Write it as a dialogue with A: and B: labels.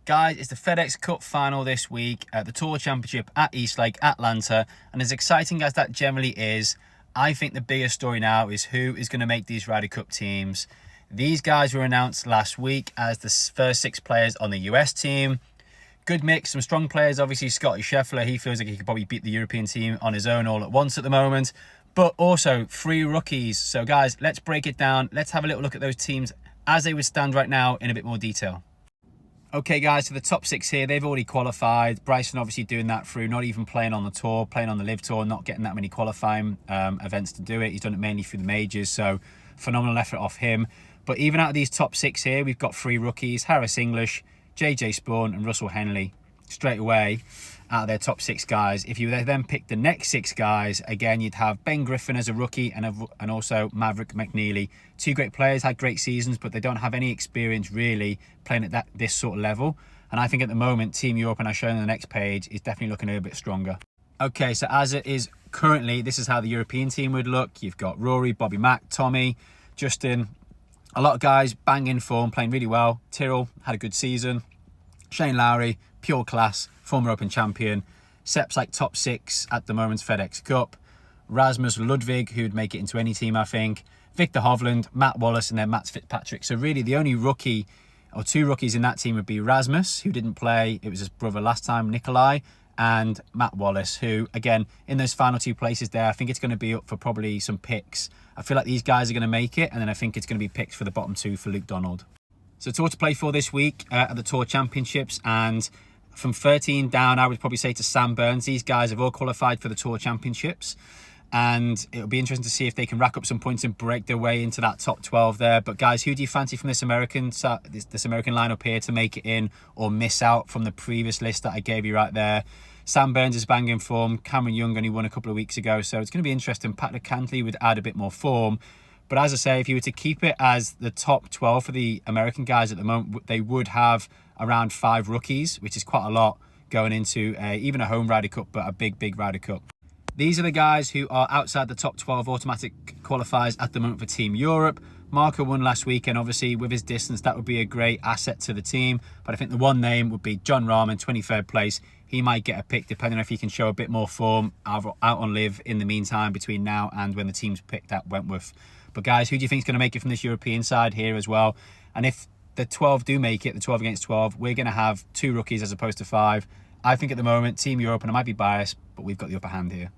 A: Guys, it's the FedEx Cup final this week at the Tour Championship at Eastlake, Atlanta. And as exciting as that generally is, I think the biggest story now is who is going to make these Ryder Cup teams. These guys were announced last week as the first 6 players on the US team. Good mix, some strong players. Obviously, Scottie Schefflers, he feels like he could probably beat the European team on his own all at once at the moment. But also 3 rookies. So guys, let's break it down. Let's have a little look at those teams as they would stand right now in a bit more detail. Okay guys, so the top 6 here, they've already qualified. Bryson obviously doing that through not even playing on the tour, playing on the Live Tour, not getting that many qualifying events to do it. He's done it mainly through the majors, so phenomenal effort off him. But even out of these top 6 here, we've got 3 rookies, Harris English, JJ Spawn and Russell Henley, straight away out of their top 6 guys. If you then pick the next 6 guys, again, you'd have Ben Griffin as a rookie and also Maverick McNeely. 2 great players, had great seasons, but they don't have any experience really playing at this sort of level. And I think at the moment, Team Europe, and I'll show you on the next page, is definitely looking a little bit stronger. Okay, so as it is currently, this is how the European team would look. You've got Rory, Bobby Mack, Tommy, Justin, a lot of guys banging form, playing really well. Tyrrell had a good season. Shane Lowry, pure class, former Open champion. Sepp's like top 6 at the moment, FedEx Cup. Rasmus Ludwig, who'd make it into any team, I think. Victor Hovland, Matt Wallace, and then Matt Fitzpatrick. So really the only rookie or 2 rookies in that team would be Rasmus, who didn't play. It was his brother last time, Nikolai, and Matt Wallace, who, again, in those final 2 places there, I think it's going to be up for probably some picks. I feel like these guys are going to make it, and then I think it's going to be picked for the bottom 2 for Luke Donald. So tour to play for this week at the Tour Championships, and from 13 down, I would probably say to Sam Burns, these guys have all qualified for the Tour Championships, and it'll be interesting to see if they can rack up some points and break their way into that top 12 there. But guys, who do you fancy from this American lineup here to make it in or miss out from the previous list that I gave you right there? Sam Burns is banging form. Cameron Young only won a couple of weeks ago, so it's going to be interesting. Patrick Cantley would add a bit more form. But as I say, if you were to keep it as the top 12 for the American guys at the moment, they would have around 5 rookies, which is quite a lot going into even a home Ryder Cup, but a big Ryder Cup. These are the guys who are outside the top 12 automatic qualifiers at the moment for Team Europe. Marco won last week, and obviously with his distance, that would be a great asset to the team. But I think the one name would be John Rahman, 23rd place. He might get a pick depending on if he can show a bit more form out on Live in the meantime between now and when the team's picked at Wentworth. But guys, who do you think is going to make it from this European side here as well? And if the 12 do make it, the 12 against 12, we're going to have 2 rookies as opposed to 5. I think at the moment, Team Europe, and I might be biased, but we've got the upper hand here.